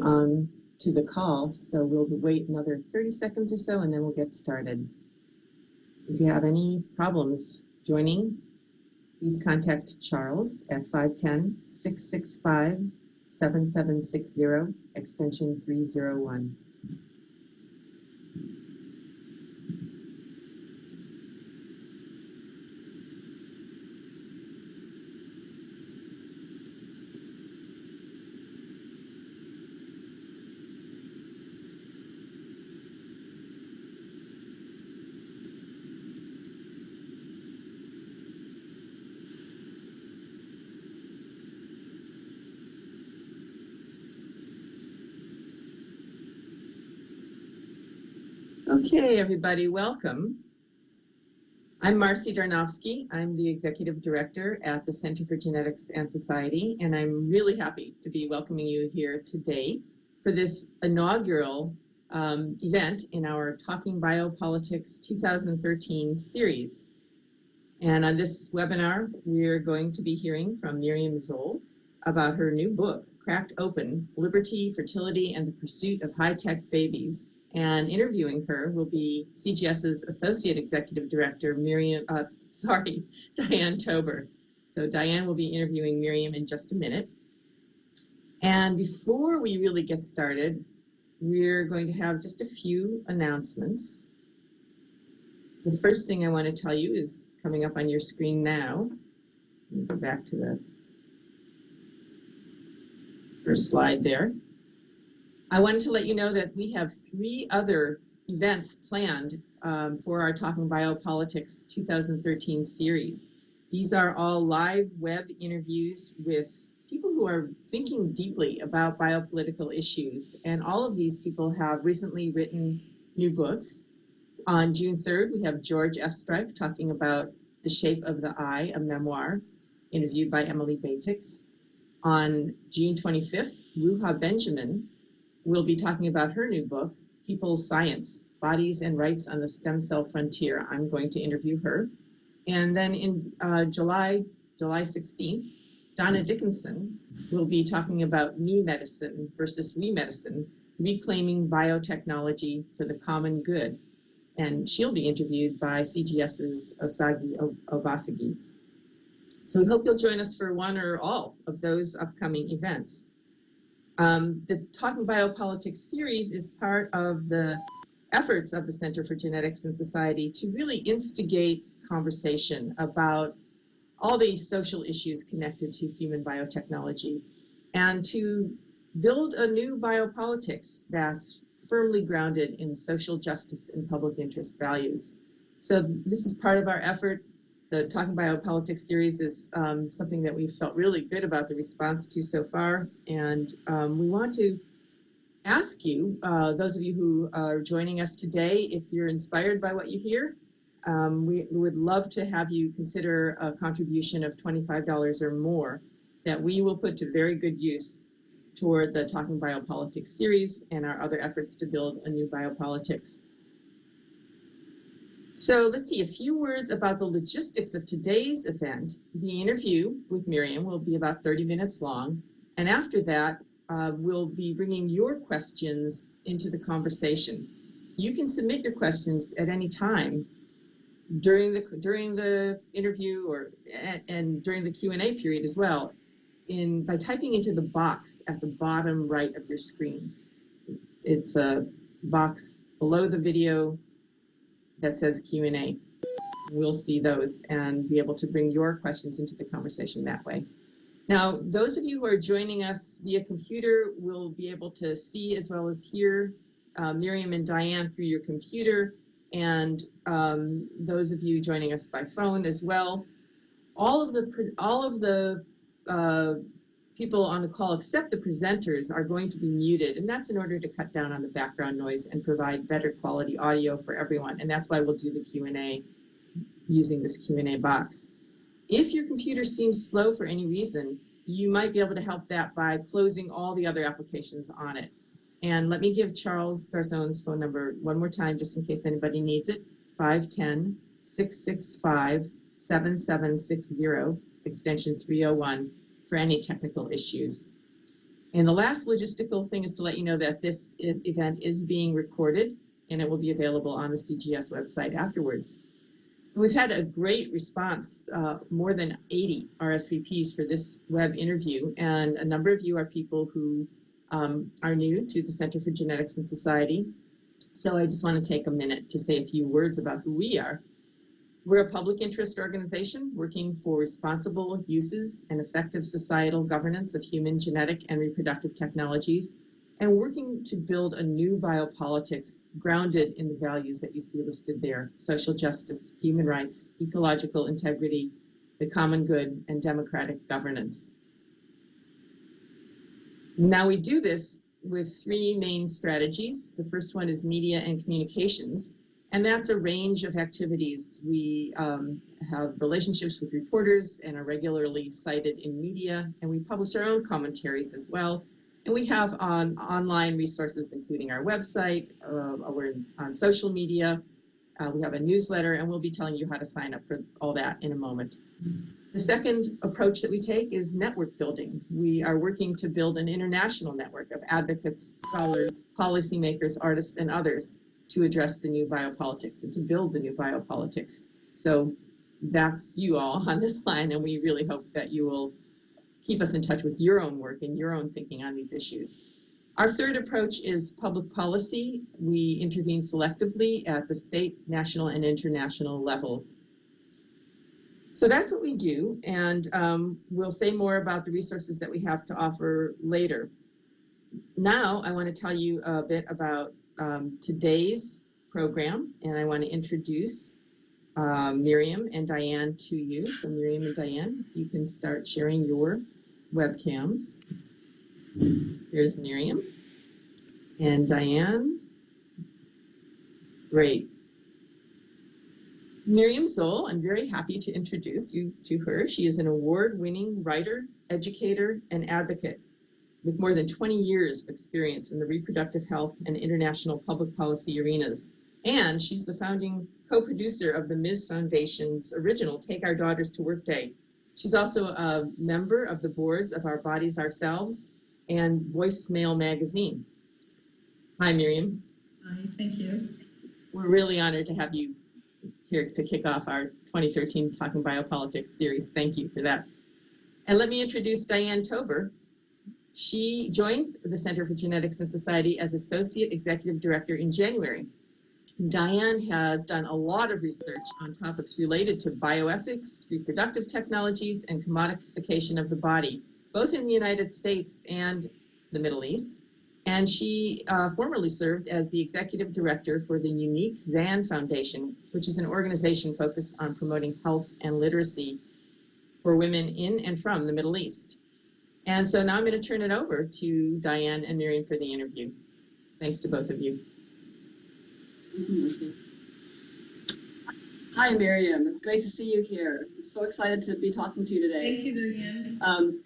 to the call, so we'll wait another 30 seconds or so and then we'll get started. If you have any problems joining, please contact Charles at 510-665-7760, extension 301. Okay, everybody, welcome. I'm Marcy Darnofsky. I'm the Executive Director at the Center for Genetics and Society, and I'm really happy to be welcoming you here today for this inaugural event in our Talking Biopolitics 2013 series. And on this webinar, we're going to be hearing from Miriam Zoll about her new book, Cracked Open: Liberty, Fertility, and the Pursuit of High-Tech Babies. And interviewing her will be CGS's Associate Executive Director, Diane Tober. So Diane will be interviewing Miriam in just a minute. And before we really get started, we're going to have just a few announcements. The first thing I want to tell you is coming up on your screen now. Let me go back to the first slide there. I wanted to let you know that we have 3 other events planned for our Talking Biopolitics 2013 series. These are all live web interviews with people who are thinking deeply about biopolitical issues, and all of these people have recently written new books. On June 3rd, we have George Estreich talking about The Shape of the Eye, a memoir, interviewed by Emily Batix. On June 25th, Ruha Benjamin will be talking about her new book, People's Science, Bodies and Rights on the Stem Cell Frontier. I'm going to interview her. And then in July 16th, Donna Dickinson will be talking about me medicine versus we medicine, reclaiming biotechnology for the common good. And she'll be interviewed by CGS's Osagi Obasagi. So we hope you'll join us for one or all of those upcoming events. The Talking Biopolitics series is part of the efforts of the Center for Genetics and Society to really instigate conversation about all the social issues connected to human biotechnology and to build a new biopolitics that's firmly grounded in social justice and public interest values. So this is part of our effort. The Talking Biopolitics series is something that we've felt really good about the response to so far. And we want to ask you, those of you who are joining us today, if you're inspired by what you hear, we would love to have you consider a contribution of $25 or more that we will put to very good use toward the Talking Biopolitics series and our other efforts to build a new biopolitics. So let's see, a few words about the logistics of today's event. The interview with Miriam will be about 30 minutes long, and after that, we'll be bringing your questions into the conversation. You can submit your questions at any time during the interview and during the Q&A period as well, by typing into the box at the bottom right of your screen. It's a box below the video that says Q&A. We'll see those and be able to bring your questions into the conversation that way. Now, those of you who are joining us via computer will be able to see as well as hear Miriam and Diane through your computer, and those of you joining us by phone as well. All of the people on the call except the presenters are going to be muted, and that's in order to cut down on the background noise and provide better quality audio for everyone, and that's why we'll do the Q&A using this Q&A box. If your computer seems slow for any reason, you might be able to help that by closing all the other applications on it. And let me give Charles Garzon's phone number one more time just in case anybody needs it, 510-665-7760, extension 301, for any technical issues. And the last logistical thing is to let you know that this event is being recorded and it will be available on the CGS website afterwards. We've had a great response, more than 80 RSVPs for this web interview, and a number of you are people who are new to the Center for Genetics and Society. So I just want to take a minute to say a few words about who we are. We're a public interest organization working for responsible uses and effective societal governance of human genetic and reproductive technologies, and working to build a new biopolitics grounded in the values that you see listed there: social justice, human rights, ecological integrity, the common good, and democratic governance. Now we do this with three main strategies. The first one is media and communications, and that's a range of activities. We have relationships with reporters and are regularly cited in media, and we publish our own commentaries as well. And we have online resources, including our website, we're on social media, we have a newsletter, and we'll be telling you how to sign up for all that in a moment. The second approach that we take is network building. We are working to build an international network of advocates, scholars, policymakers, artists, and others to address the new biopolitics and to build the new biopolitics. So that's you all on this line, and we really hope that you will keep us in touch with your own work and your own thinking on these issues. Our third approach is public policy. We intervene selectively at the state, national, and international levels. So that's what we do, and we'll say more about the resources that we have to offer later. Now I want to tell you a bit about today's program, and I want to introduce Miriam and Diane to you. So Miriam and Diane, if you can start sharing your webcams. Here's Miriam and Diane. Great. Miriam Zoll, I'm very happy to introduce you to her. She is an award-winning writer, educator, and advocate with more than 20 years of experience in the reproductive health and international public policy arenas. And she's the founding co-producer of the Ms. Foundation's original Take Our Daughters to Work Day. She's also a member of the boards of Our Bodies Ourselves and Voicemail magazine. Hi, Miriam. Hi, thank you. We're really honored to have you here to kick off our 2013 Talking Biopolitics series. Thank you for that. And let me introduce Diane Tober. She joined the Center for Genetics and Society as Associate Executive Director in January. Diane has done a lot of research on topics related to bioethics, reproductive technologies, and commodification of the body, both in the United States and the Middle East. And she formerly served as the executive director for the Unique Zan Foundation, which is an organization focused on promoting health and literacy for women in and from the Middle East. And so now I'm going to turn it over to Diane and Miriam for the interview. Thanks to both of you. Hi, Miriam. It's great to see you here. I'm so excited to be talking to you today. Thank you, Diane.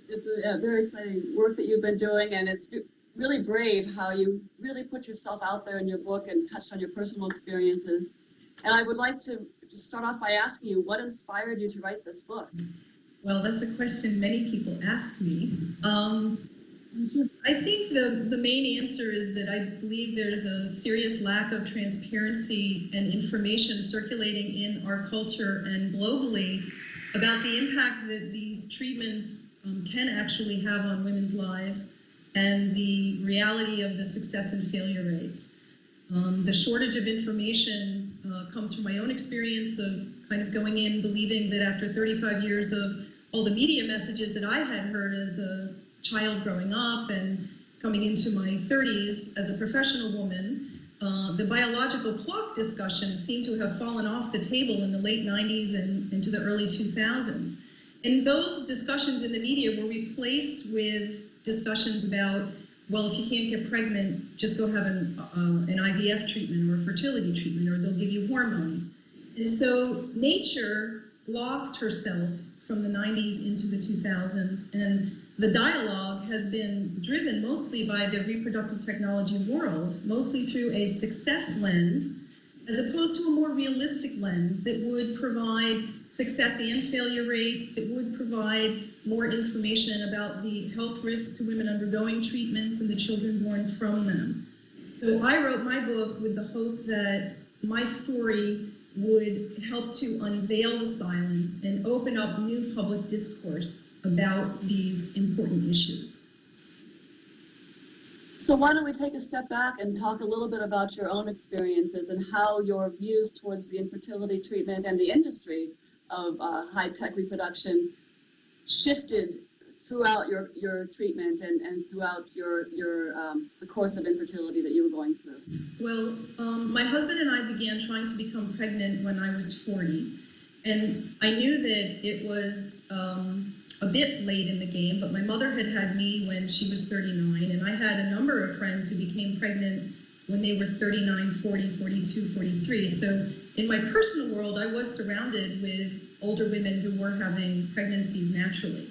It's a very exciting work that you've been doing, and it's really brave how you really put yourself out there in your book and touched on your personal experiences. And I would like to just start off by asking you, what inspired you to write this book? Well, that's a question many people ask me. I think the main answer is that I believe there's a serious lack of transparency and information circulating in our culture and globally about the impact that these treatments can actually have on women's lives and the reality of the success and failure rates. The shortage of information comes from my own experience of kind of going in believing that after 35 years of all the media messages that I had heard as a child growing up and coming into my 30s as a professional woman, the biological clock discussion seemed to have fallen off the table in the late 90s and into the early 2000s. And those discussions in the media were replaced with discussions about, well, if you can't get pregnant, just go have an IVF treatment or a fertility treatment, or they'll give you hormones. And so nature lost herself from the 90s into the 2000s, and the dialogue has been driven mostly by the reproductive technology world, mostly through a success lens, as opposed to a more realistic lens that would provide success and failure rates, that would provide more information about the health risks to women undergoing treatments and the children born from them. So I wrote my book with the hope that my story would help to unveil the silence and open up new public discourse about these important issues. So why don't we take a step back and talk a little bit about your own experiences and how your views towards the infertility treatment and the industry of high-tech reproduction shifted throughout your treatment and throughout the course of infertility that you were going through. Well, my husband and I began trying to become pregnant when I was 40, and I knew that it was a bit late in the game, but my mother had had me when she was 39, and I had a number of friends who became pregnant when they were 39, 40, 42, 43. So in my personal world, I was surrounded with older women who were having pregnancies naturally.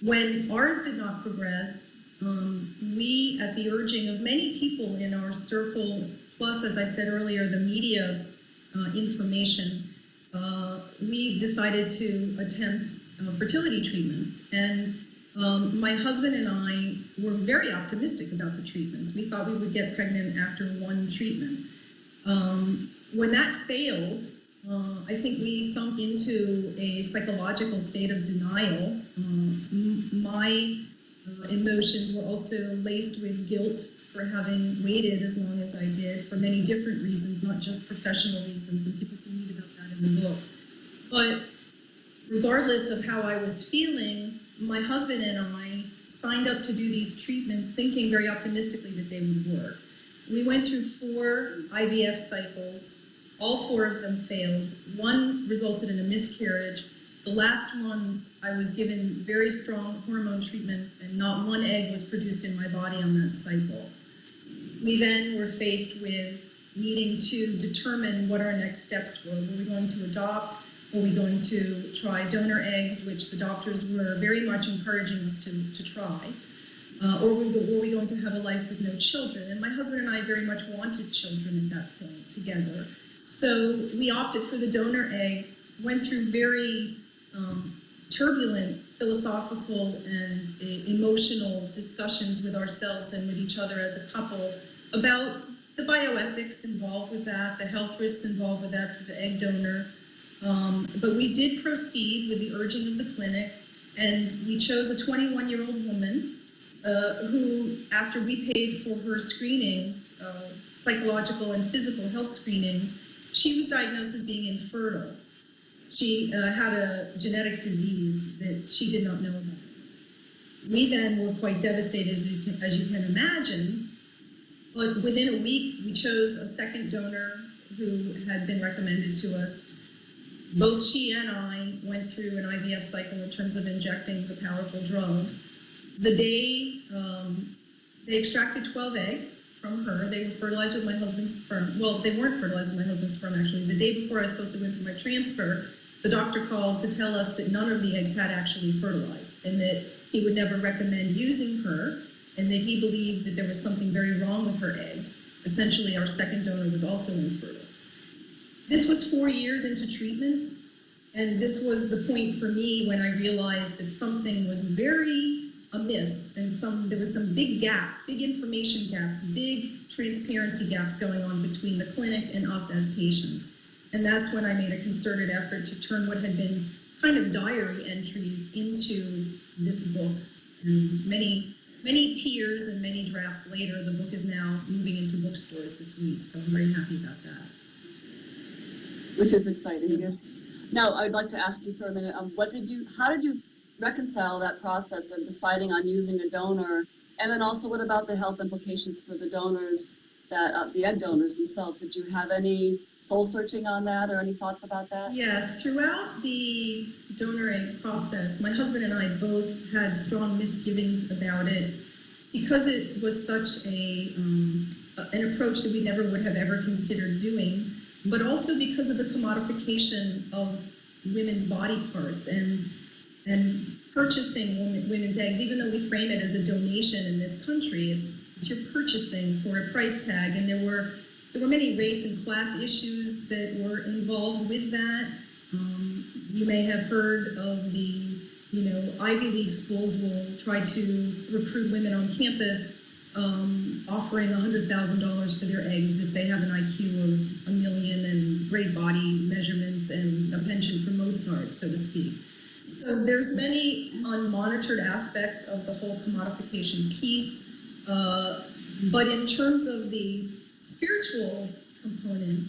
When ours did not progress, we, at the urging of many people in our circle, plus, as I said earlier, the media information, we decided to attempt fertility treatments. And my husband and I were very optimistic about the treatments. We thought we would get pregnant after one treatment. When that failed, I think we sunk into a psychological state of denial. My emotions were also laced with guilt for having waited as long as I did for many different reasons, not just professional reasons, and people can read about that in the book. But regardless of how I was feeling, my husband and I signed up to do these treatments thinking very optimistically that they would work. We went through 4 IVF cycles. All 4 of them failed. One resulted in a miscarriage. The last one, I was given very strong hormone treatments, and not one egg was produced in my body on that cycle. We then were faced with needing to determine what our next steps were. Were we going to adopt? Were we going to try donor eggs, which the doctors were very much encouraging us to try? Or were we going to have a life with no children? And my husband and I very much wanted children at that point together. So we opted for the donor eggs, went through very turbulent philosophical and emotional discussions with ourselves and with each other as a couple about the bioethics involved with that, the health risks involved with that for the egg donor. But we did proceed with the urging of the clinic, and we chose a 21-year-old woman who, after we paid for her screenings, psychological and physical health screenings, she was diagnosed as being infertile. She had a genetic disease that she did not know about. We then were quite devastated, as you can imagine, but within a week, we chose a second donor who had been recommended to us. Both she and I went through an IVF cycle in terms of injecting the powerful drugs. The day they extracted 12 eggs from her, they were fertilized with my husband's sperm. Well, they weren't fertilized with my husband's sperm, actually. The day before I was supposed to go in for my transfer, the doctor called to tell us that none of the eggs had actually fertilized, and that he would never recommend using her, and that he believed that there was something very wrong with her eggs. Essentially, our second donor was also infertile. This was 4 years into treatment, and this was the point for me when I realized that something was very amiss, and there was some big gap, big information gaps, big transparency gaps going on between the clinic and us as patients. And that's when I made a concerted effort to turn what had been kind of diary entries into this book. And many tears and many drafts later, the book is now moving into bookstores this week, so I'm very happy about that. Which is exciting. Yes. Now, I'd like to ask you for a minute, how did you reconcile that process of deciding on using a donor, and then also what about the health implications for the donors, the egg donors themselves? Did you have any soul searching on that, or any thoughts about that? Yes, throughout the donor egg process, my husband and I both had strong misgivings about it, because it was such an approach that we never would have ever considered doing, but also because of the commodification of women's body parts and purchasing women's eggs. Even though we frame it as a donation in this country, it's you're purchasing for a price tag, and there were there were many race and class issues that were involved with that. You may have heard of the, Ivy League schools will try to recruit women on campus, offering $100,000 for their eggs if they have an IQ of 1,000,000 and great body measurements and a penchant for Mozart, so to speak. So there's many unmonitored aspects of the whole commodification piece, but in terms of the spiritual component,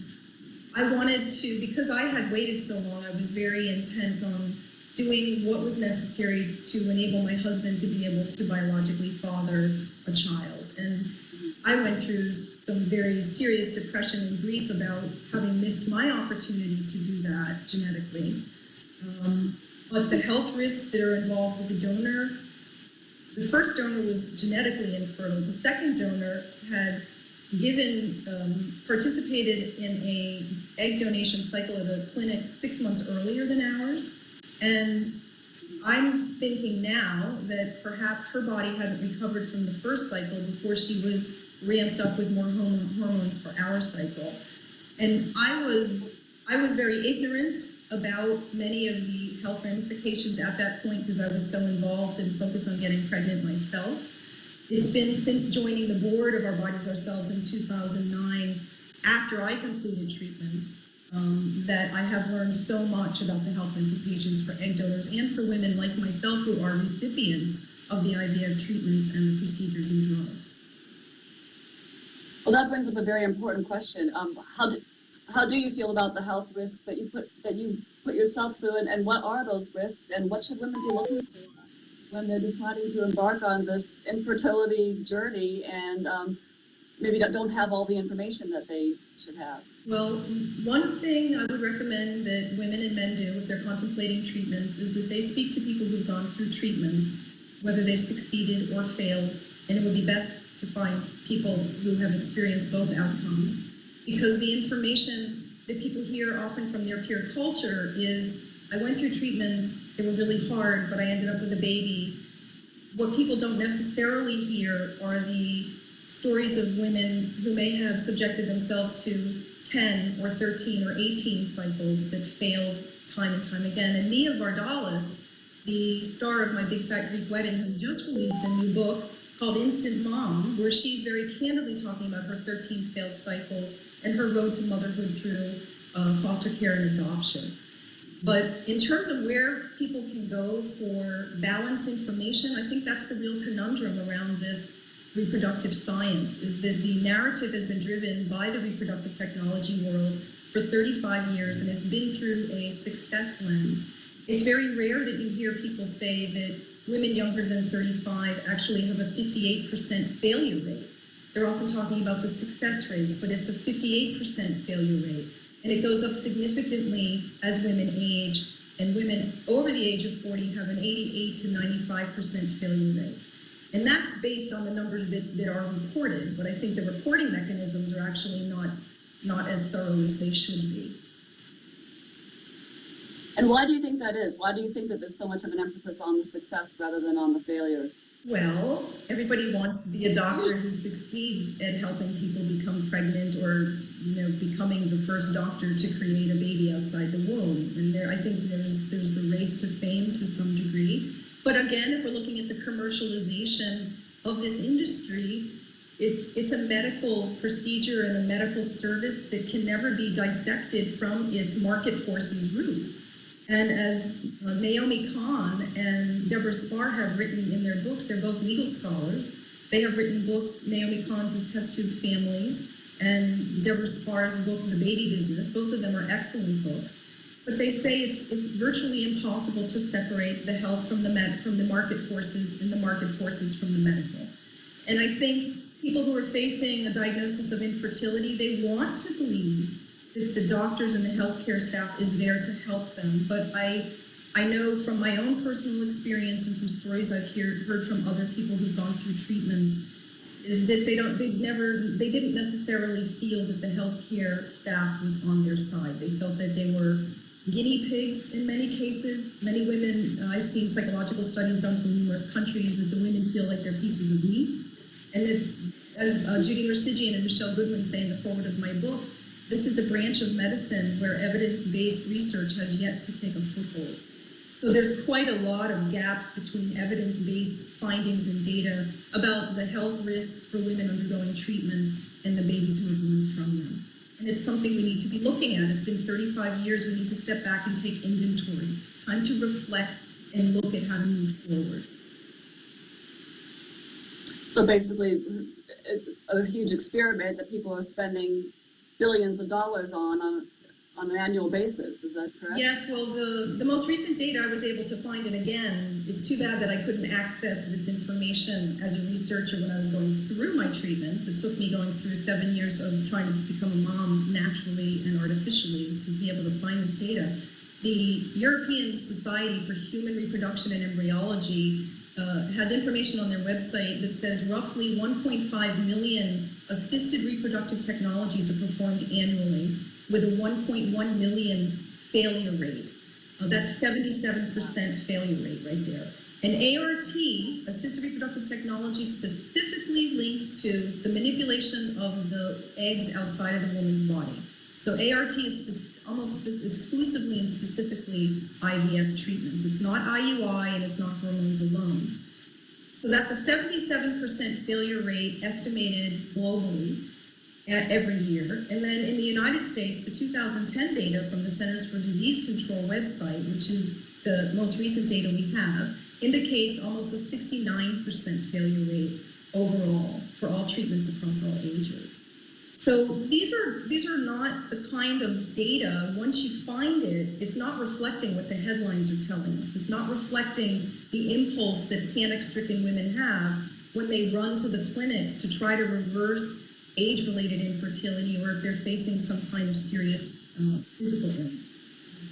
I wanted to, because I had waited so long, I was very intent on doing what was necessary to enable my husband to be able to biologically father a child. And I went through some very serious depression and grief about having missed my opportunity to do that genetically. But the health risks that are involved with the donor, the first donor was genetically infertile. The second donor had participated in a egg donation cycle at a clinic 6 months earlier than ours. And I'm thinking now that perhaps her body hadn't recovered from the first cycle before she was ramped up with more hormones for our cycle. And I was very ignorant about many of the health ramifications at that point because I was so involved and focused on getting pregnant myself. It's been since joining the board of Our Bodies Ourselves in 2009, after I completed treatments, that I have learned so much about the health implications for egg donors and for women like myself who are recipients of the IVF treatments and the procedures and drugs. Well, that brings up a very important question. How do you feel about the health risks that you put yourself through, and what are those risks, and what should women be looking to when they're deciding to embark on this infertility journey and maybe don't have all the information that they should have? Well, one thing I would recommend that women and men do if they're contemplating treatments is that they speak to people who've gone through treatments, whether they've succeeded or failed, and it would be best to find people who have experienced both outcomes, because the information that people hear often from their peer culture is, I went through treatments, they were really hard, but I ended up with a baby. What people don't necessarily hear are the stories of women who may have subjected themselves to 10 or 13 or 18 cycles that failed time and time again. And Mia Vardalos, the star of My Big Fat Greek Wedding, has just released a new book called Instant Mom, where she's very candidly talking about her 13 failed cycles and her road to motherhood through foster care and adoption. But in terms of where people can go for balanced information, I think that's the real conundrum around this reproductive science, is that the narrative has been driven by the reproductive technology world for 35 years, and it's been through a success lens. It's very rare that you hear people say that women younger than 35 actually have a 58% failure rate. They're often talking about the success rates, but it's a 58% failure rate. And it goes up significantly as women age, and women over the age of 40 have an 88 to 95% failure rate. And that's based on the numbers that are reported, but I think the reporting mechanisms are actually not as thorough as they should be. And why do you think that is? Why do you think that there's so much of an emphasis on the success rather than on the failure? Well, everybody wants to be a doctor who succeeds at helping people become pregnant or, becoming the first doctor to create a baby outside the womb. And I think there's the race to fame to some degree. But again, if we're looking at the commercialization of this industry, it's a medical procedure and a medical service that can never be dissected from its market forces roots. And as Naomi Kahn and Deborah Spar have written in their books, they're both legal scholars. They have written books. Naomi Kahn's is Test Tube Families, and Deborah Spar's book, The Baby Business. Both of them are excellent books. But they say it's virtually impossible to separate the health from the market forces and the market forces from the medical. And I think people who are facing a diagnosis of infertility, they want to believe that the doctors and the healthcare staff is there to help them. But I know from my own personal experience and from stories I've heard from other people who've gone through treatments, is that they didn't necessarily feel that the healthcare staff was on their side. They felt that they were guinea pigs in many cases. Many women, I've seen psychological studies done from numerous countries, that the women feel like they're pieces of meat, and that as Judy Mersigian and Michelle Goodwin say in the foreword of my book, this is a branch of medicine where evidence-based research has yet to take a foothold. So there's quite a lot of gaps between evidence-based findings and data about the health risks for women undergoing treatments and the babies who are born from them. And it's something we need to be looking at. It's been 35 years. We need to step back and take inventory. It's time to reflect and look at how to move forward. So basically, it's a huge experiment that people are spending billions of dollars on an annual basis. Is that correct? Yes, well, the most recent data I was able to find, and again, it's too bad that I couldn't access this information as a researcher when I was going through my treatments. It took me going through 7 years of trying to become a mom naturally and artificially to be able to find this data. The European Society for Human Reproduction and Embryology has information on their website that says roughly 1.5 million assisted reproductive technologies are performed annually with a 1.1 million failure rate. That's 77% failure rate right there. And ART, assisted reproductive technology, specifically links to the manipulation of the eggs outside of the woman's body. So ART is almost exclusively and specifically IVF treatments. It's not IUI and it's not hormones alone. So that's a 77% failure rate estimated globally every year. And then in the United States, the 2010 data from the Centers for Disease Control website, which is the most recent data we have, indicates almost a 69% failure rate overall for all treatments across all ages. So these are not the kind of data, once you find it, it's not reflecting what the headlines are telling us. It's not reflecting the impulse that panic-stricken women have when they run to the clinics to try to reverse age-related infertility, or if they're facing some kind of serious physical illness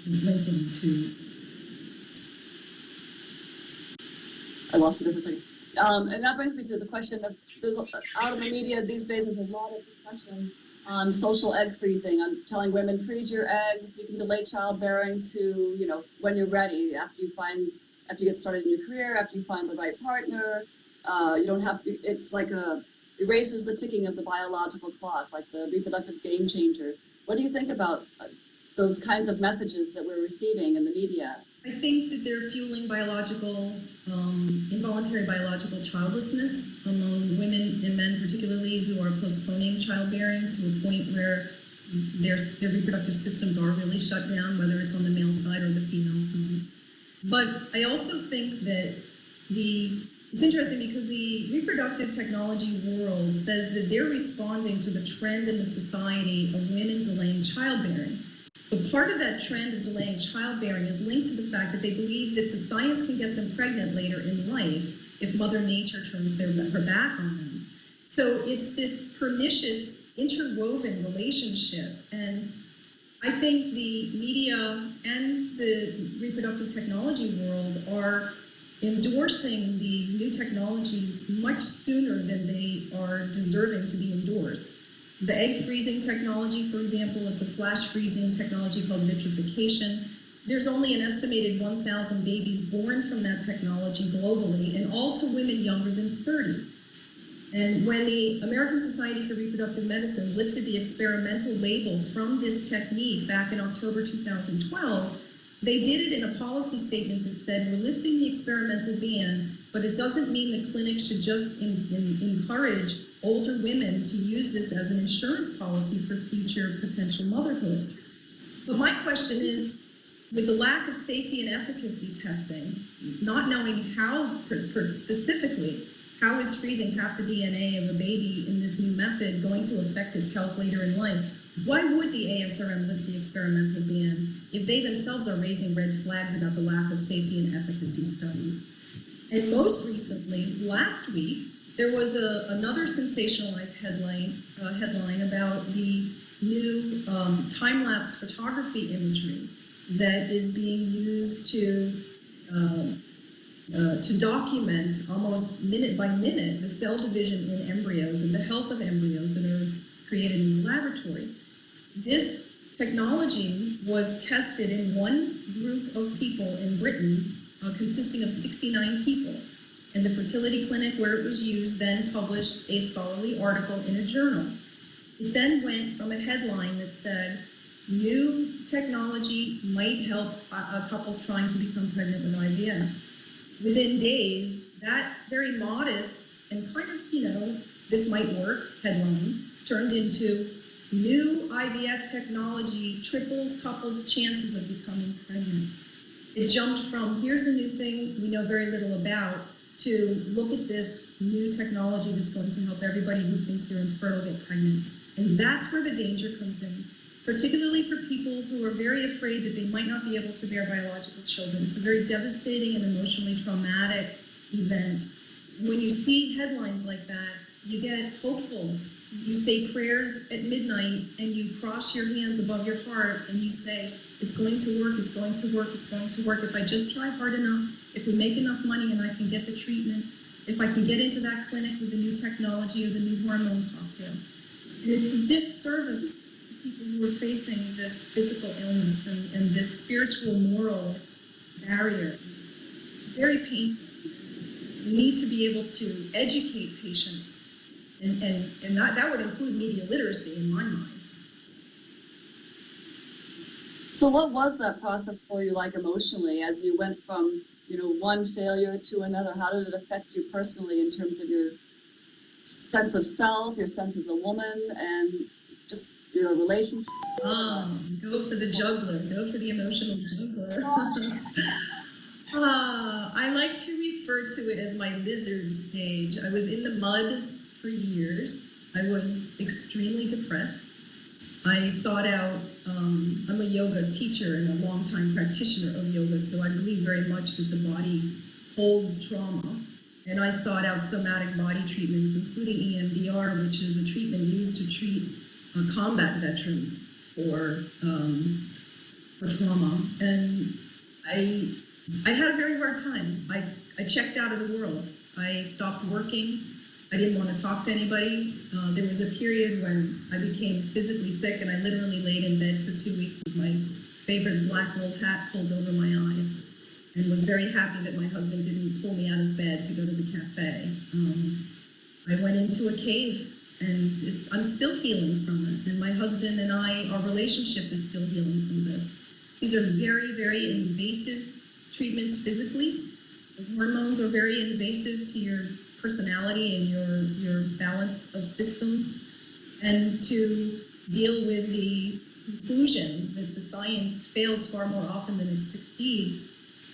linking to. I lost you there for a second. And that brings me to the question of, there's out in the media these days, there's a lot of discussion on social egg freezing, on telling women, freeze your eggs, you can delay childbearing to, you know, when you're ready, after you get started in your career, after you find the right partner. You don't have to, it's like erases the ticking of the biological clock, like the reproductive game changer. What do you think about those kinds of messages that we're receiving in the media? I think that they're fueling involuntary biological childlessness among women and men, particularly who are postponing childbearing to a point where their reproductive systems are really shut down, whether it's on the male side or the female side. But I also think that it's interesting because the reproductive technology world says that they're responding to the trend in the society of women delaying childbearing. But part of that trend of delaying childbearing is linked to the fact that they believe that the science can get them pregnant later in life if Mother Nature turns her back on them. So it's this pernicious interwoven relationship. And I think the media and the reproductive technology world are endorsing these new technologies much sooner than they are deserving to be endorsed. The egg freezing technology, for example, it's a flash freezing technology called vitrification. There's only an estimated 1,000 babies born from that technology globally, and all to women younger than 30. And when the American Society for Reproductive Medicine lifted the experimental label from this technique back in October 2012, they did it in a policy statement that said, we're lifting the experimental ban, but it doesn't mean the clinic should just encourage older women to use this as an insurance policy for future potential motherhood. But my question is, with the lack of safety and efficacy testing, not knowing how specifically, how is freezing half the DNA of a baby in this new method going to affect its health later in life, why would the ASRM lift the experimental ban if they themselves are raising red flags about the lack of safety and efficacy studies? And most recently, last week, there was another sensationalized headline about the new time-lapse photography imagery that is being used to document almost minute by minute the cell division in embryos and the health of embryos that are created in the laboratory. This technology was tested in one group of people in Britain, consisting of 69 people. And the fertility clinic where it was used then published a scholarly article in a journal. It then went from a headline that said, new technology might help couples trying to become pregnant with IVF. Within days, that very modest and kind of, this might work headline turned into new IVF technology triples couples' chances of becoming pregnant. It jumped from here's a new thing we know very little about to look at this new technology that's going to help everybody who thinks they're infertile get pregnant. And that's where the danger comes in, particularly for people who are very afraid that they might not be able to bear biological children. It's a very devastating and emotionally traumatic event. When you see headlines like that, you get hopeful. You say prayers at midnight and you cross your hands above your heart and you say, it's going to work, it's going to work, it's going to work. If I just try hard enough, if we make enough money and I can get the treatment, if I can get into that clinic with the new technology or the new hormone cocktail. And it's a disservice to people who are facing this physical illness and this spiritual, moral barrier. Very painful. We need to be able to educate patients, and that would include media literacy in my mind. So what was that process for you like emotionally as you went from, one failure to another? How did it affect you personally in terms of your sense of self, your sense as a woman, and just your relationship? Go for the juggler. Go for the emotional juggler. I like to refer to it as my lizard stage. I was in the mud for years. I was extremely depressed. I sought out, I'm a yoga teacher and a longtime practitioner of yoga, so I believe very much that the body holds trauma. And I sought out somatic body treatments, including EMDR, which is a treatment used to treat combat veterans for trauma. And I had a very hard time. I checked out of the world. I stopped working. I didn't want to talk to anybody. There was a period when I became physically sick and I literally laid in bed for 2 weeks with my favorite black wool hat pulled over my eyes and was very happy that my husband didn't pull me out of bed to go to the cafe. I went into a cave and I'm still healing from it. And my husband and our relationship is still healing from this. These are very, very invasive treatments physically. The hormones are very invasive to your personality and your balance of systems. And to deal with the conclusion that the science fails far more often than it succeeds,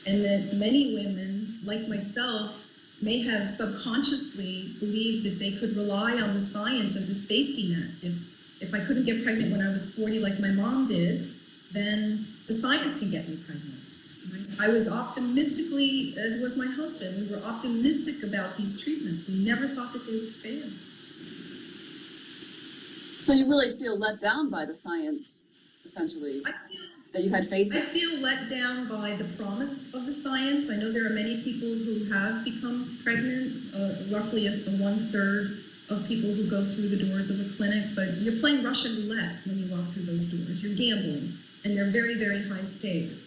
and that many women, like myself, may have subconsciously believed that they could rely on the science as a safety net. If I couldn't get pregnant when I was 40 like my mom did, then the science can get me pregnant. I was optimistically, as was my husband, we were optimistic about these treatments. We never thought that they would fail. So you really feel let down by the science, essentially, that you had faith in? I feel let down by the promise of the science. I know there are many people who have become pregnant, roughly 1/3 of people who go through the doors of a clinic, but you're playing Russian roulette when you walk through those doors. You're gambling, and they're very, very high stakes.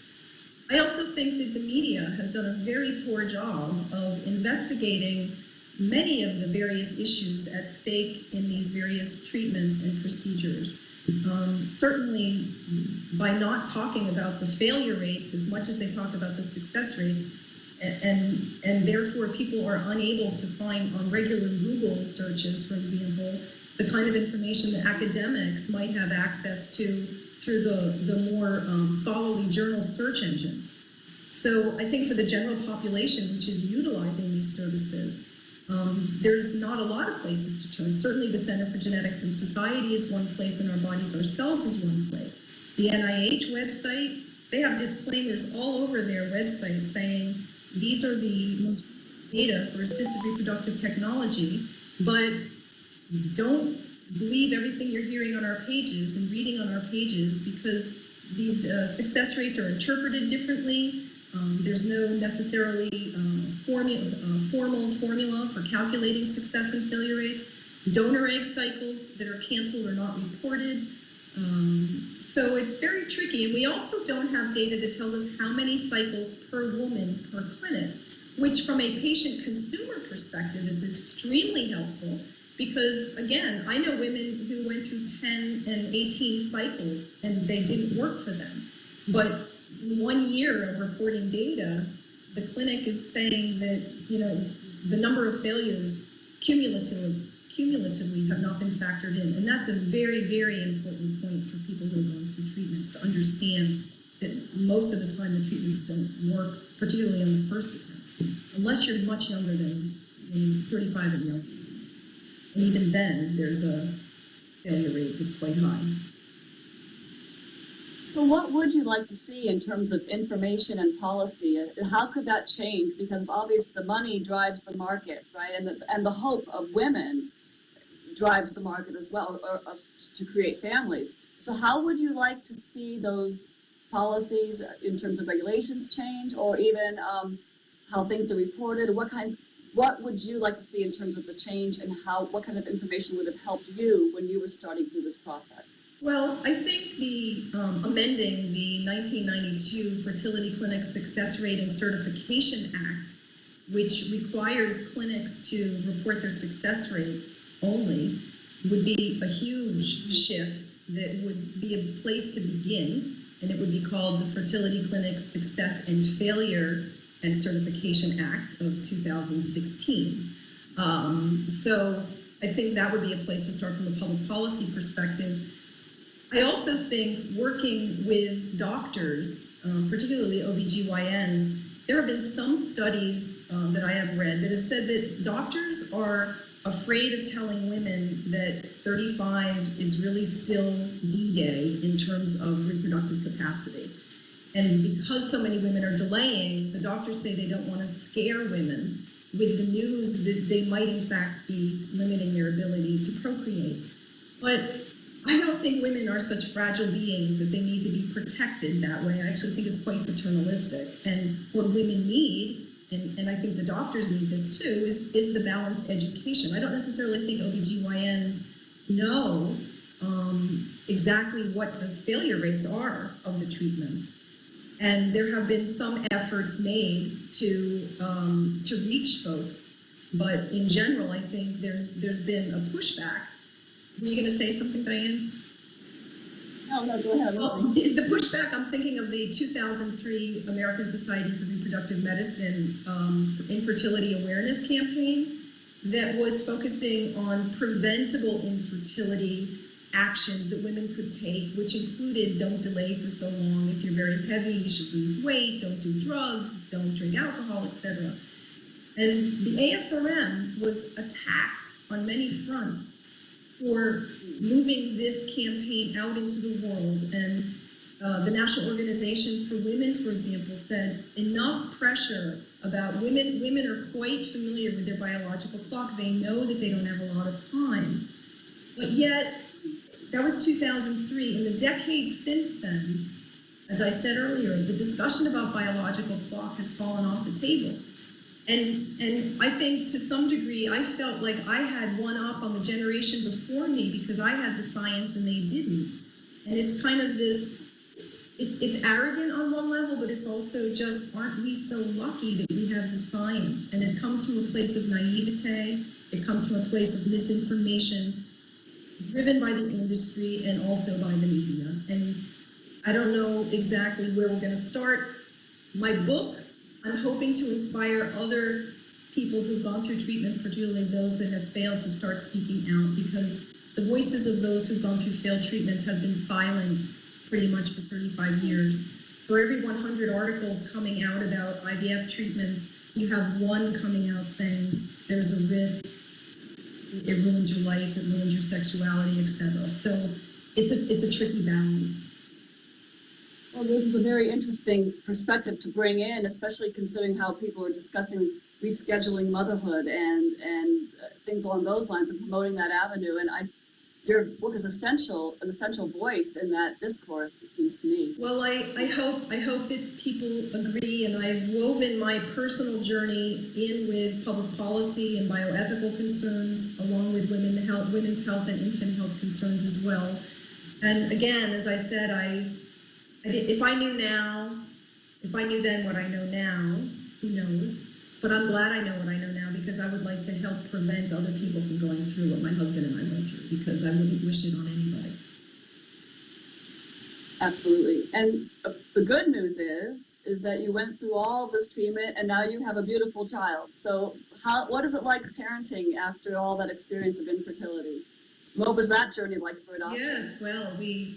I also think that the media has done a very poor job of investigating many of the various issues at stake in these various treatments and procedures. Certainly, by not talking about the failure rates as much as they talk about the success rates, and therefore people are unable to find on regular Google searches, for example, the kind of information that academics might have access to through the more scholarly journal search engines. So I think for the general population, which is utilizing these services, there's not a lot of places to turn. Certainly the Center for Genetics and Society is one place, and Our Bodies Ourselves is one place. The NIH website, they have disclaimers all over their website saying these are the most data for assisted reproductive technology, but don't believe everything you're hearing on our pages and reading on our pages, because these success rates are interpreted differently. There's no necessarily formal formula for calculating success and failure rates. Donor egg cycles that are canceled are not reported. So it's very tricky. And we also don't have data that tells us how many cycles per woman per clinic. which from a patient consumer perspective is extremely helpful because, again, I know women who went through 10 and 18 cycles and they didn't work for them. But in 1 year of reporting data, the clinic is saying that, the number of failures cumulatively have not been factored in. And that's a very, very important point for people who are going through treatments to understand that most of the time the treatments don't work, particularly on the first attempt, unless you're much younger than 35 and younger. And even then, there's a failure rate that's quite high. So what would you like to see in terms of information and policy? How could that change? Because obviously the money drives the market, right? And the hope of women drives the market as well, to create families. So how would you like to see those policies in terms of regulations change, or even how things are reported? What would you like to see in terms of the change, and what kind of information would have helped you when you were starting through this process? Well, I think the amending the 1992 Fertility Clinic Success Rate and Certification Act, which requires clinics to report their success rates only, would be a huge shift that would be a place to begin, and it would be called the Fertility Clinic Success and Failure and Certification Act of 2016. So I think that would be a place to start from a public policy perspective. I also think working with doctors, particularly OBGYNs, there have been some studies that I have read that have said that doctors are afraid of telling women that 35 is really still D-Day in terms of reproductive capacity. And because so many women are delaying, the doctors say they don't want to scare women with the news that they might in fact be limiting their ability to procreate. But I don't think women are such fragile beings that they need to be protected that way. I actually think it's quite paternalistic. And what women need, and I think the doctors need this too, is the balanced education. I don't necessarily think OBGYNs know exactly what the failure rates are of the treatments. And there have been some efforts made to reach folks, but in general, I think there's been a pushback. Were you going to say something, Diane? No, go ahead. Well, the pushback, I'm thinking of the 2003 American Society for Reproductive Medicine infertility awareness campaign that was focusing on preventable infertility actions that women could take, which included don't delay for so long. If you're very heavy, you should lose weight, don't do drugs, don't drink alcohol, etc. And the ASRM was attacked on many fronts for moving this campaign out into the world. And the National Organization for Women, for example, said enough pressure about women. Women are quite familiar with their biological clock. They know that they don't have a lot of time. But yet, that was 2003. In the decades since then, as I said earlier, the discussion about biological clock has fallen off the table. And I think to some degree, I felt like I had one up on the generation before me because I had the science and they didn't. And it's kind of this, it's arrogant on one level, but it's also just, aren't we so lucky that we have the science? And it comes from a place of naivete, it comes from a place of misinformation, driven by the industry and also by the media. And I don't know exactly where we're going to start. My book, I'm hoping to inspire other people who've gone through treatments, particularly those that have failed, to start speaking out, because the voices of those who've gone through failed treatments has been silenced pretty much for 35 years. For every 100 articles coming out about IVF treatments, you have one coming out saying there's a risk, it ruins your life, it ruins your sexuality, etc. So it's a tricky balance. Well, this is a very interesting perspective to bring in, especially considering how people are discussing rescheduling motherhood and things along those lines and promoting that avenue. And your book is an essential voice in that discourse, it seems to me. Well, I hope that people agree, and I've woven my personal journey in with public policy and bioethical concerns, along with women's health and infant health concerns as well. And again, as I said, if I knew then what I know now, who knows? But I'm glad I know what I know now, because I would like to help prevent other people from going through what my husband and I went through, because I wouldn't wish it on anybody. Absolutely. And the good news is that you went through all this treatment and now you have a beautiful child. So what is it like parenting after all that experience of infertility? What was that journey like for adoption? Yes, well, we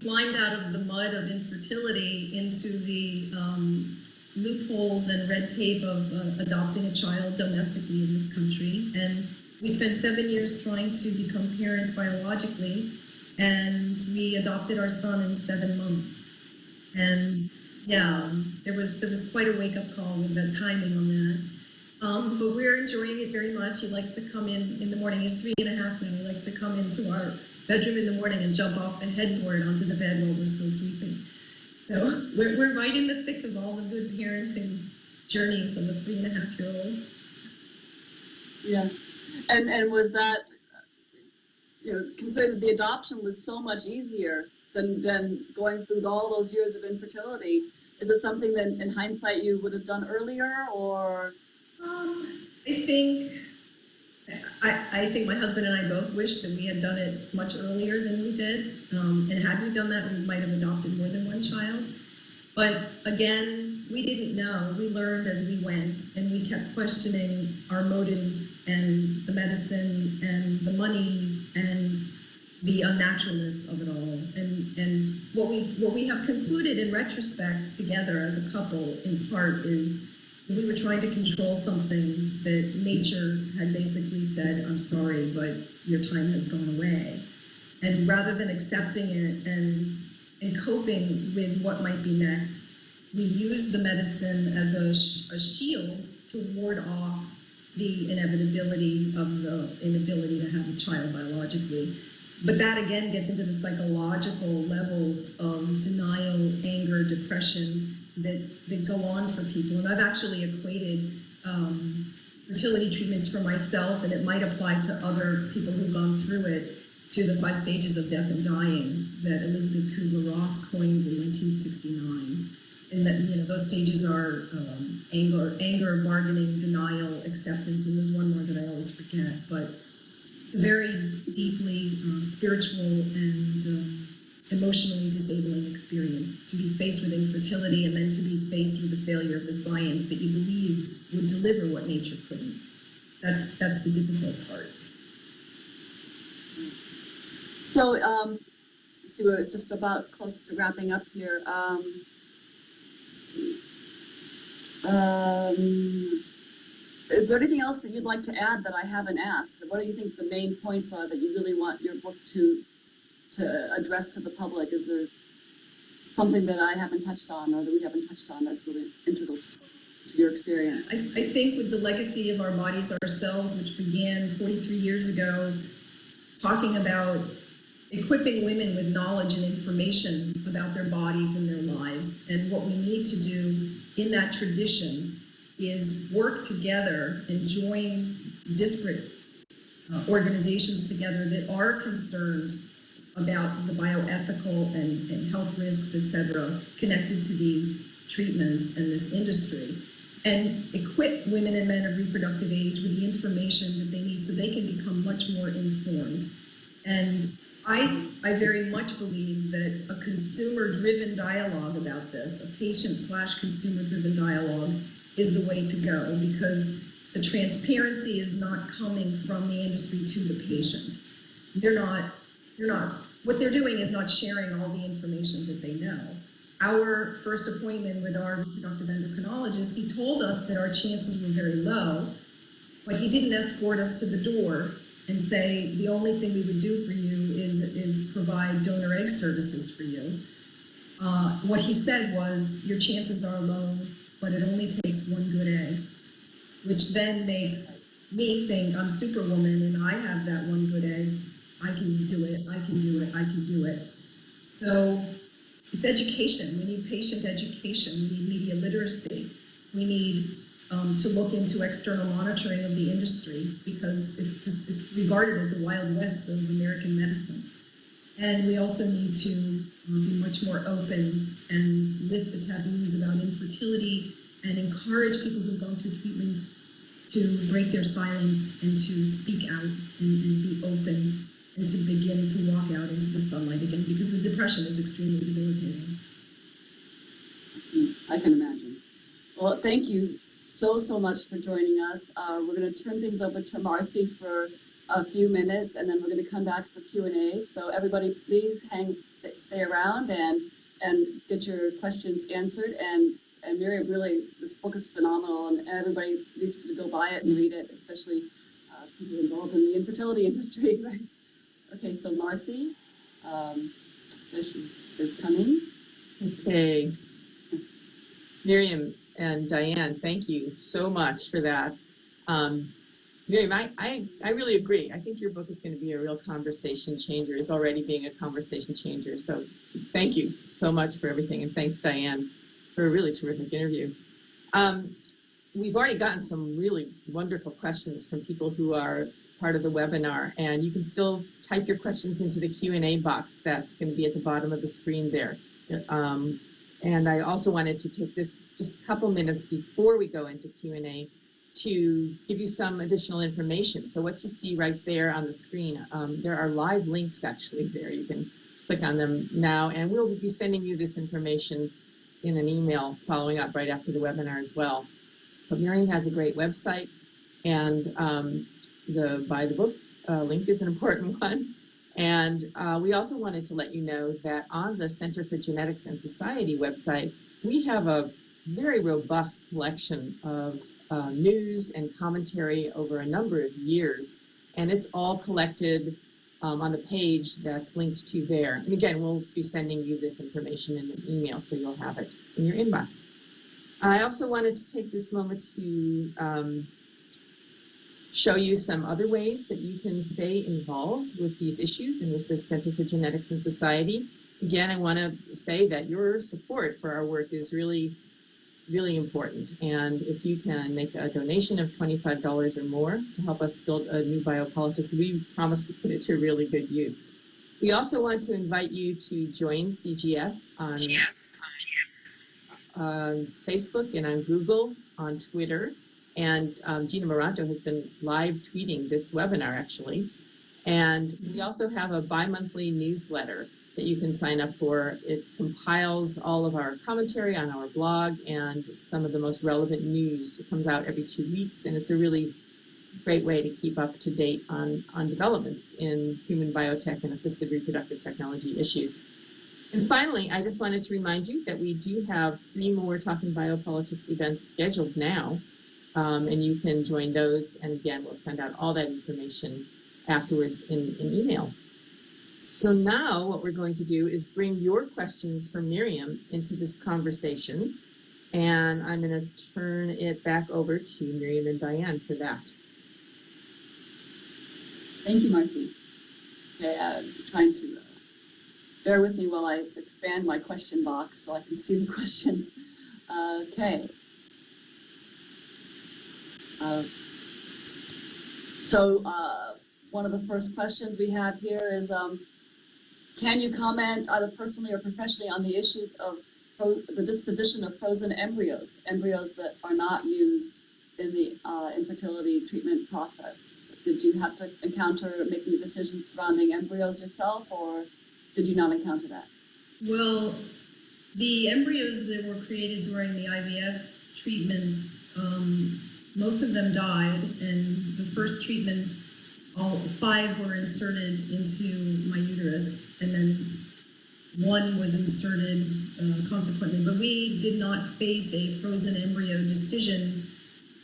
climbed out of the mud of infertility into the loopholes and red tape of adopting a child domestically in this country. And we spent 7 years trying to become parents biologically, and we adopted our son in 7 months. And yeah, there was quite a wake-up call with the timing on that. But we're enjoying it very much. He likes to come in the morning. He's 3.5 now. He likes to come into our bedroom in the morning and jump off the headboard onto the bed while we're still sleeping. So we're right in the thick of all the good parenting journeys of a 3.5-year-old. Yeah, and was that, considering that the adoption was so much easier than going through all those years of infertility, is it something that in hindsight you would have done earlier, or? I think my husband and I both wish that we had done it much earlier than we did. And had we done that, we might have adopted more than one child. But again, we didn't know. We learned as we went, and we kept questioning our motives and the medicine and the money and the unnaturalness of it all. And what we have concluded in retrospect together as a couple, in part, is we were trying to control something that nature had basically said, I'm sorry, but your time has gone away. And rather than accepting it and coping with what might be next, we used the medicine as a shield to ward off the inevitability of the inability to have a child biologically. But that again gets into the psychological levels of denial, anger, depression that go on for people. And I've actually equated fertility treatments for myself, and it might apply to other people who've gone through it, to the 5 stages of death and dying that Elizabeth Kubler-Ross coined in 1969. And that, those stages are anger, bargaining, denial, acceptance, and there's one more that I always forget. But it's a very deeply spiritual and emotionally disabling experience to be faced with infertility, and then to be faced with the failure of the science that you believe would deliver what nature couldn't. That's the difficult part. So, let's see, we're just about close to wrapping up here. Let's see. Is there anything else that you'd like to add that I haven't asked? What do you think the main points are that you really want your book to address to the public? Is there something that I haven't touched on, or that we haven't touched on, that's really integral to your experience? I think with the legacy of Our Bodies, Ourselves, which began 43 years ago, talking about equipping women with knowledge and information about their bodies and their lives, and what we need to do in that tradition is work together and join disparate organizations together that are concerned about the bioethical and health risks, etc., connected to these treatments and this industry, and equip women and men of reproductive age with the information that they need so they can become much more informed. And I very much believe that a consumer-driven dialogue about this, a patient/consumer-driven dialogue, is the way to go, because the transparency is not coming from the industry to the patient. What they're doing is not sharing all the information that they know. Our first appointment with our reproductive endocrinologist, he told us that our chances were very low, but he didn't escort us to the door and say, the only thing we would do for you is provide donor egg services for you. What he said was, your chances are low, but it only takes one good egg, which then makes me think I'm Superwoman and I have that one good egg. I can do it, I can do it, I can do it. So it's education. We need patient education. We need media literacy. We need to look into external monitoring of the industry, because it's regarded as the Wild West of American medicine. And we also need to be much more open and lift the taboos about infertility and encourage people who've gone through treatments to break their silence and to speak out and be open and to begin to walk out into the sunlight again, because the depression is extremely debilitating. I can imagine. Well, thank you so much for joining us. We're going to turn things over to Marcy for a few minutes, and then we're going to come back for Q&A. So everybody, please stay around and get your questions answered. And Miriam, really, this book is phenomenal, and everybody needs to go buy it and read it, especially people involved in the infertility industry, right? Okay, so Marcy, is coming. Okay. Miriam and Diane, thank you so much for that. Miriam, I really agree. I think your book is going to be a real conversation changer. It's already being a conversation changer. So thank you so much for everything. And thanks, Diane, for a really terrific interview. We've already gotten some really wonderful questions from people who are part of the webinar, and you can still type your questions into the Q&A box that's going to be at the bottom of the screen there. And I also wanted to take this just a couple minutes before we go into Q&A to give you some additional information. So what you see right there on the screen, there are live links actually there. You can click on them now, and we'll be sending you this information in an email following up right after the webinar as well. But Miriam has a great website, and the Buy the Book link is an important one. And we also wanted to let you know that on the Center for Genetics and Society website, we have a very robust collection of news and commentary over a number of years. And it's all collected on the page that's linked to there. And again, we'll be sending you this information in an email, so you'll have it in your inbox. I also wanted to take this moment to show you some other ways that you can stay involved with these issues and with the Center for Genetics and Society. Again, I want to say that your support for our work is really, really important. And if you can make a donation of $25 or more to help us build a new Biopolitics, we promise to put it to really good use. We also want to invite you to join CGS on Facebook and on Google, on Twitter. And Gina Moranto has been live tweeting this webinar, actually. And we also have a bi-monthly newsletter that you can sign up for. It compiles all of our commentary on our blog and some of the most relevant news. It comes out every 2 weeks, and it's a really great way to keep up to date on developments in human biotech and assisted reproductive technology issues. And finally, I just wanted to remind you that we do have 3 more Talking Biopolitics events scheduled now. And you can join those, and again, we'll send out all that information afterwards in email. So now what we're going to do is bring your questions for Miriam into this conversation, and I'm going to turn it back over to Miriam and Diane for that. Thank you, Marcy. Okay, trying to bear with me while I expand my question box so I can see the questions. Okay. So one of the first questions we have here is, can you comment either personally or professionally on the issues of the disposition of frozen embryos that are not used in the infertility treatment process? Did you have to encounter making decisions surrounding embryos yourself, or did you not encounter that? Well, the embryos that were created during the IVF treatments, most of them died, and the first treatment, all 5 were inserted into my uterus, and then 1 was inserted consequently. But we did not face a frozen embryo decision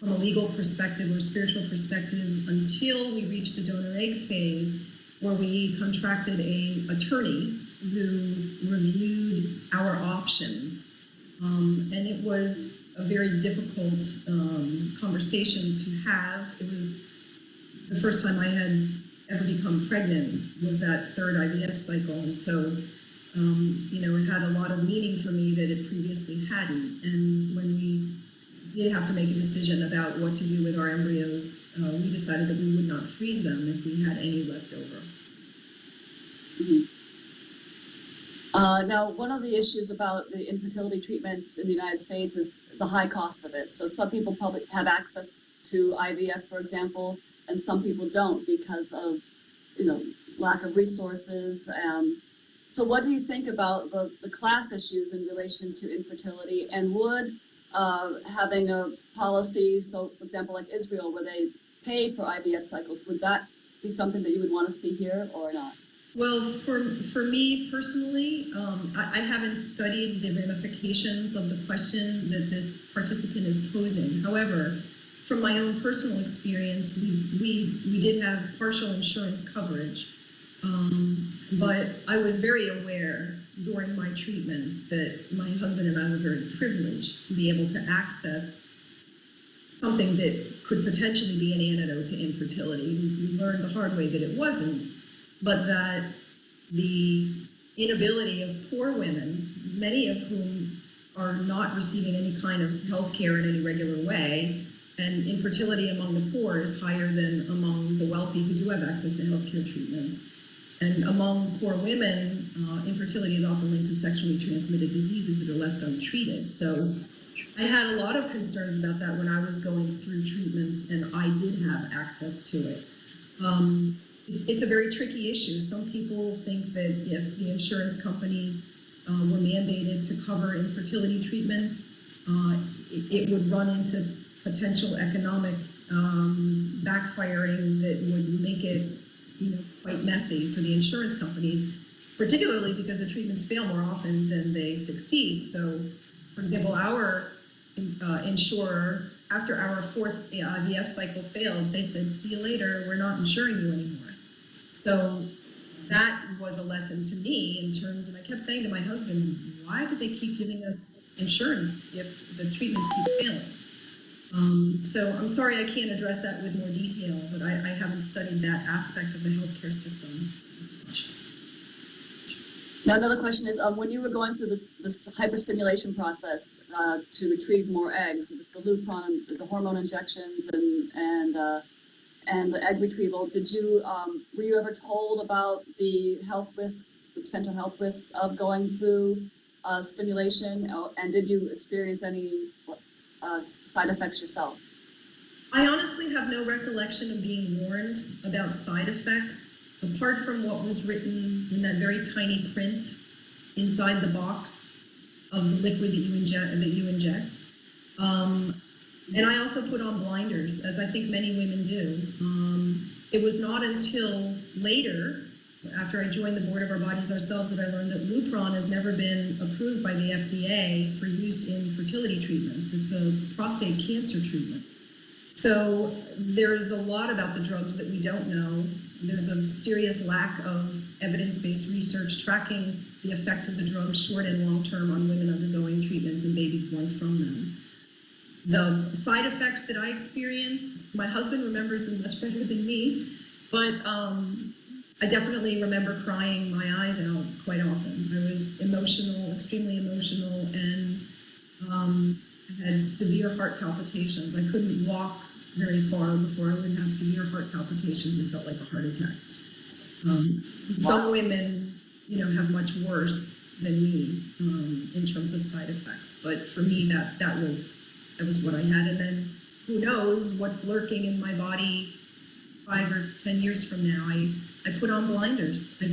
from a legal perspective or spiritual perspective until we reached the donor egg phase, where we contracted an attorney who reviewed our options. And it was a very difficult conversation to have. It was the first time I had ever become pregnant, was that 3rd IVF cycle. And so, it had a lot of meaning for me that it previously hadn't. And when we did have to make a decision about what to do with our embryos, we decided that we would not freeze them if we had any left over. Mm-hmm. Now, one of the issues about the infertility treatments in the United States is the high cost of it. So some people probably have access to IVF, for example, and some people don't because of, lack of resources. So what do you think about the class issues in relation to infertility, and would having a policy, so for example, like Israel, where they pay for IVF cycles, would that be something that you would want to see here or not? Well, for me personally, I haven't studied the ramifications of the question that this participant is posing. However, from my own personal experience, we did have partial insurance coverage, but I was very aware during my treatments that my husband and I were very privileged to be able to access something that could potentially be an antidote to infertility. We learned the hard way that it wasn't, but that the inability of poor women, many of whom are not receiving any kind of health care in any regular way, and infertility among the poor is higher than among the wealthy who do have access to health care treatments. And among poor women, infertility is often linked to sexually transmitted diseases that are left untreated. So I had a lot of concerns about that when I was going through treatments, and I did have access to it. It's a very tricky issue. Some people think that if the insurance companies were mandated to cover infertility treatments, it would run into potential economic backfiring that would make it, quite messy for the insurance companies, particularly because the treatments fail more often than they succeed. So, for example, our insurer, after our fourth IVF cycle failed, they said, "See you later, we're not insuring you anymore." So that was a lesson to me in terms, and I kept saying to my husband, why do they keep giving us insurance if the treatments keep failing? So I'm sorry I can't address that with more detail, but I haven't studied that aspect of the healthcare system. Now, another question is, when you were going through this hyperstimulation process to retrieve more eggs, the Lupron, the hormone injections, and the egg retrieval, were you ever told about the health risks, the potential health risks of going through stimulation, and did you experience any side effects yourself? I honestly have no recollection of being warned about side effects, apart from what was written in that very tiny print inside the box of the liquid that you inject. And I also put on blinders, as I think many women do. It was not until later, after I joined the board of Our Bodies Ourselves, that I learned that Lupron has never been approved by the FDA for use in fertility treatments. It's a prostate cancer treatment. So there's a lot about the drugs that we don't know. There's a serious lack of evidence-based research tracking the effect of the drugs short and long term on women undergoing treatments and babies born from them. The side effects that I experienced, my husband remembers them much better than me, but I definitely remember crying my eyes out quite often. I was emotional, extremely emotional, and I had severe heart palpitations. I couldn't walk very far before I would have severe heart palpitations. It felt like a heart attack. Some women, have much worse than me in terms of side effects. But for me, that was what I had. And then who knows what's lurking in my body 5 or 10 years from now. I put on blinders. I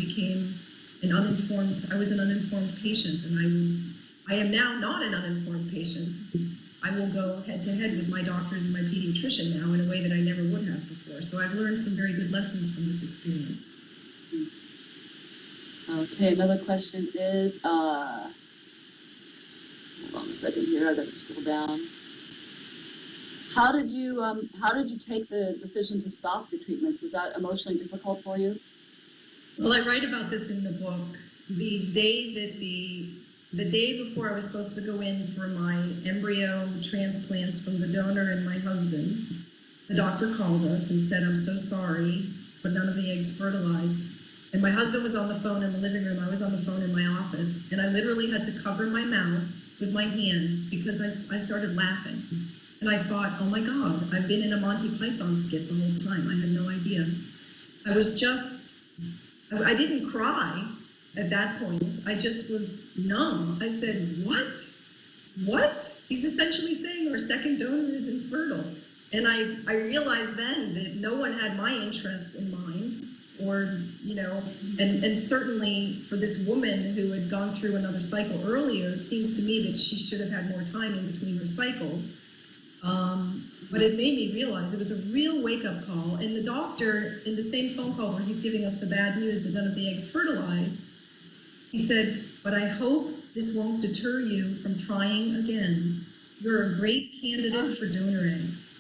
was an uninformed patient, and I am now not an uninformed patient. I will go head to head with my doctors and my pediatrician now in a way that I never would have before. So I've learned some very good lessons from this experience. Okay, another question is, hold on a second here, I gotta scroll down. How did you take the decision to stop the treatments? Was that emotionally difficult for you? Well, I write about this in the book. The day before I was supposed to go in for my embryo transplants from the donor and my husband, the doctor called us and said, "I'm so sorry, but none of the eggs fertilized." And my husband was on the phone in the living room. I was on the phone in my office, and I literally had to cover my mouth with my hand because I started laughing. And I thought, oh my God, I've been in a Monty Python skit the whole time. I had no idea. I didn't cry. at that point. I just was numb. I said, what? What? He's essentially saying our second donor is infertile. And I realized then that no one had my interests in mind, or, you know, and certainly for this woman who had gone through another cycle earlier, it seems to me that she should have had more time in between her cycles. But it made me realize it was a real wake-up call. And the doctor, in the same phone call where he's giving us the bad news that none of the eggs fertilized, he said, but I hope this won't deter you from trying again. You're a great candidate for donor eggs.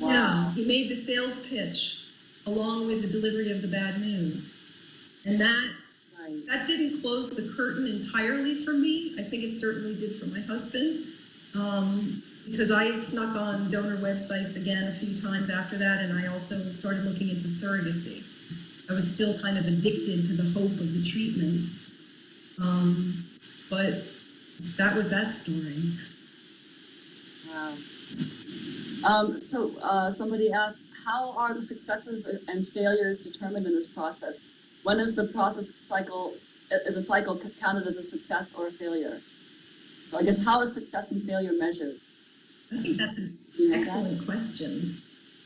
Wow. Yeah, he made the sales pitch along with the delivery of the bad news. And that didn't close the curtain entirely for me. I think it certainly did for my husband. Because I snuck on donor websites again a few times after that, and I also started looking into surrogacy. I was still kind of addicted to the hope of the treatment. But that was that story. Wow. Somebody asked, how are the successes and failures determined in this process? When is the process cycle, is a cycle counted as a success or a failure? So I guess, how is success and failure measured? I think that's an excellent question.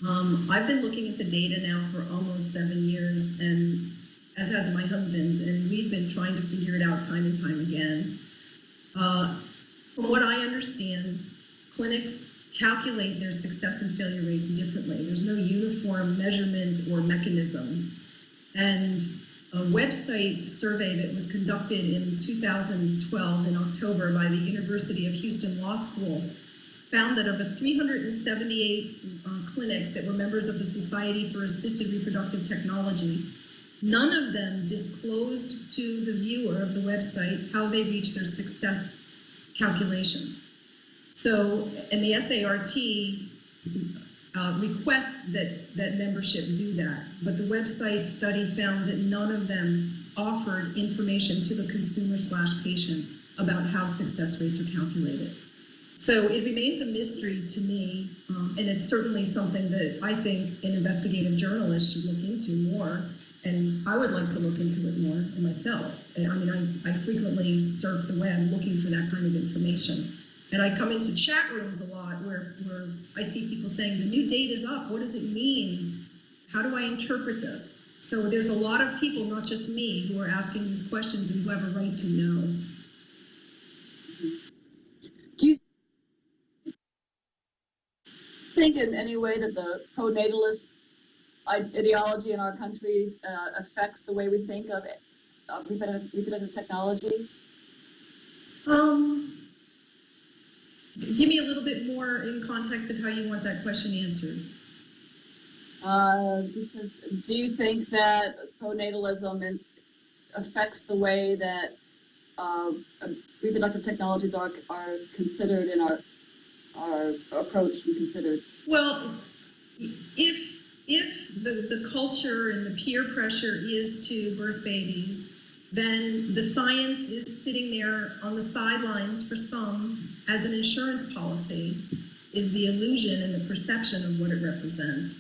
I've been looking at the data now for almost 7 years, and as has my husband, and we've been trying to figure it out time and time again. From what I understand, clinics calculate their success and failure rates differently. There's no uniform measurement or mechanism. And a website survey that was conducted in 2012 in October by the University of Houston Law School found that of the 378 clinics that were members of the Society for Assisted Reproductive Technology, none of them disclosed to the viewer of the website how they reached their success calculations. So, and the SART requests that membership do that, but the website study found that none of them offered information to the consumer/patient about how success rates are calculated. So it remains a mystery to me, and it's certainly something that I think an investigative journalist should look into more, and I would like to look into it more myself. I mean, I frequently surf the web looking for that kind of information. And I come into chat rooms a lot where I see people saying, the new data's up, what does it mean? How do I interpret this? So there's a lot of people, not just me, who are asking these questions and who have a right to know. Do you think in any way that the pro-natalist ideology in our country affects the way we think of reproductive technologies? Give me a little bit more in context of how you want that question answered. Do you think that pronatalism affects the way that reproductive technologies are considered in our approach and considered? Well, if the culture and the peer pressure is to birth babies, then the science is sitting there on the sidelines for some as an insurance policy, is the illusion and the perception of what it represents.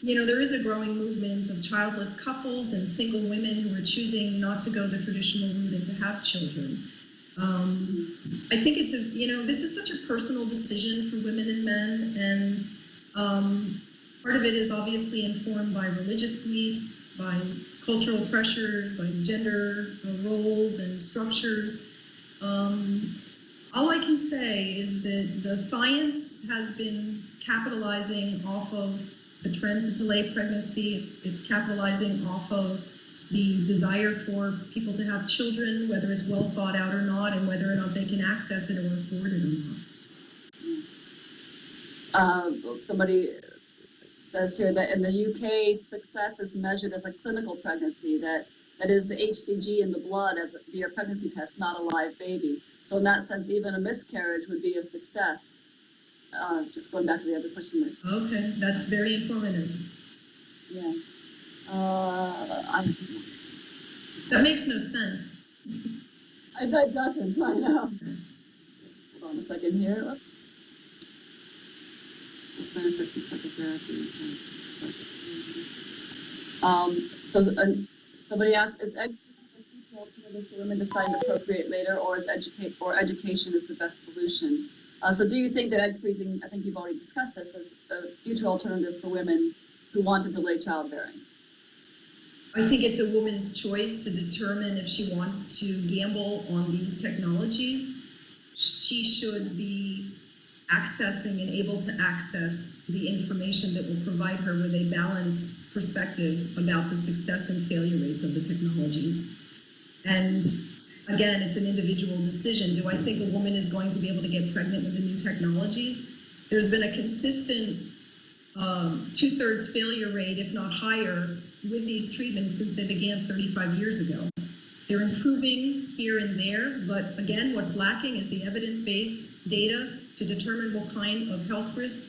You know, there is a growing movement of childless couples and single women who are choosing not to go the traditional route and to have children. I think it's this is such a personal decision for women and men, and part of it is obviously informed by religious beliefs, by cultural pressures, by gender roles and structures. All I can say is that the science has been capitalizing off of the trend to delay pregnancy. It's capitalizing off of the desire for people to have children, whether it's well thought out or not, and whether or not they can access it or afford it or not. Somebody says here that in the UK, success is measured as a clinical pregnancy, that is the HCG in the blood as via pregnancy test, not a live baby. So in that sense, even a miscarriage would be a success. Just going back to the other question there. Okay, that's very informative. Yeah. That makes no sense. That doesn't, I know. Hold on a second here, oops. Benefit from psychotherapy. Somebody asked, is education a future alternative for women deciding to procreate later, or is education is the best solution? So do you think that egg freezing, I think you've already discussed this, as a future alternative for women who want to delay childbearing? I think it's a woman's choice to determine if she wants to gamble on these technologies. She should be accessing and able to access the information that will provide her with a balanced perspective about the success and failure rates of the technologies. And again, it's an individual decision. Do I think a woman is going to be able to get pregnant with the new technologies? There's been a consistent 2/3 failure rate, if not higher, with these treatments since they began 35 years ago. They're improving here and there, but again, what's lacking is the evidence-based data to determine what kind of health risks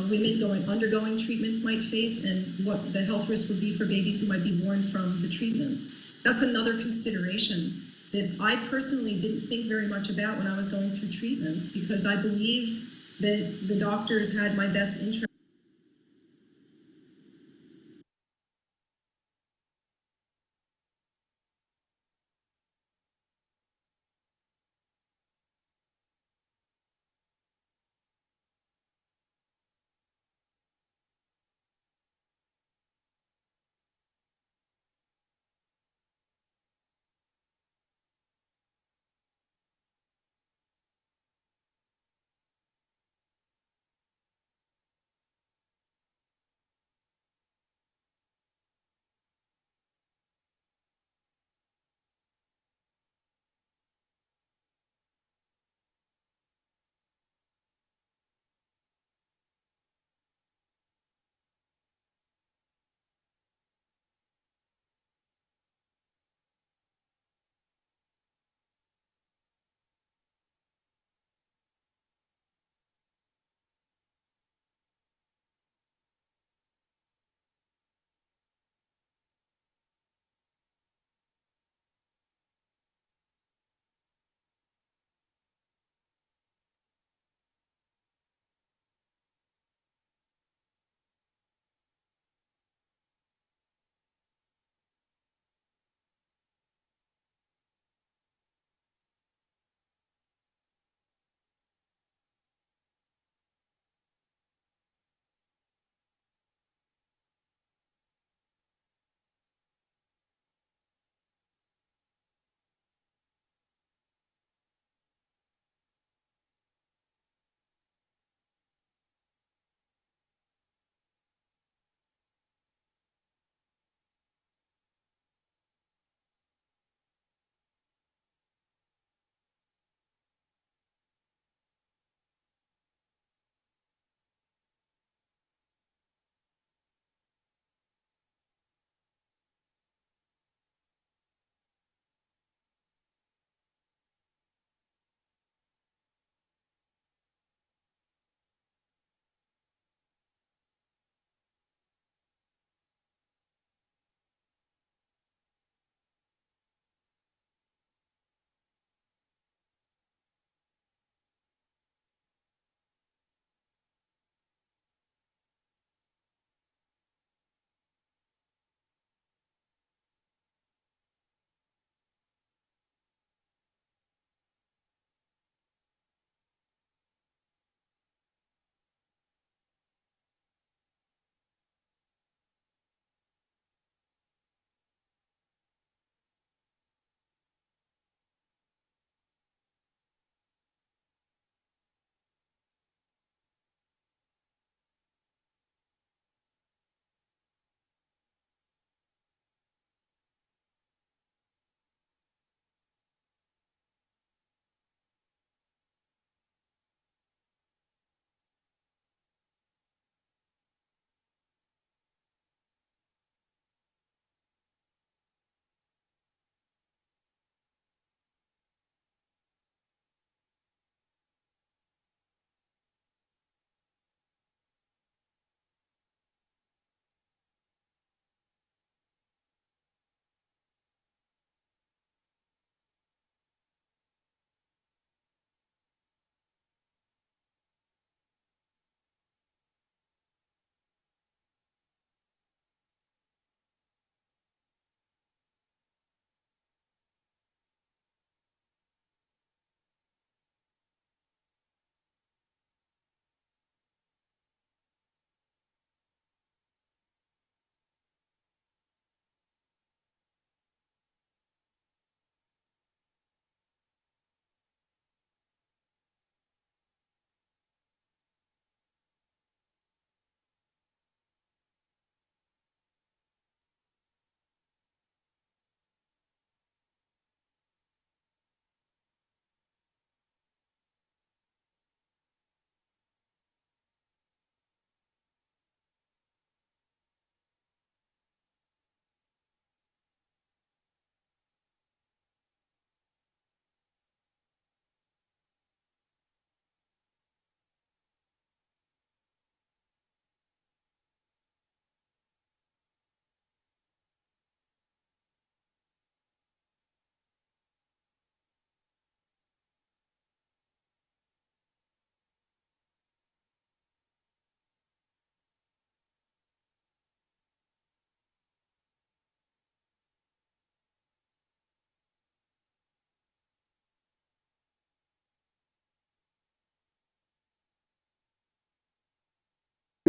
women undergoing treatments might face, and what the health risk would be for babies who might be born from the treatments. That's another consideration that I personally didn't think very much about when I was going through treatments, because I believed that the doctors had my best interest.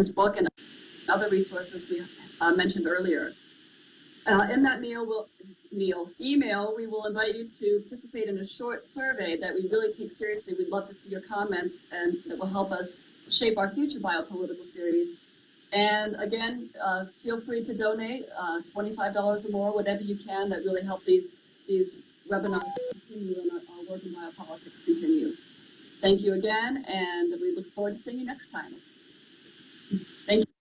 this book and other resources we mentioned earlier. In that email, we will invite you to participate in a short survey that we really take seriously. We'd love to see your comments, and that will help us shape our future biopolitical series. And again, feel free to donate $25 or more, whatever you can. That really help these webinars continue and our work in biopolitics continue. Thank you again, and we look forward to seeing you next time. Thank you.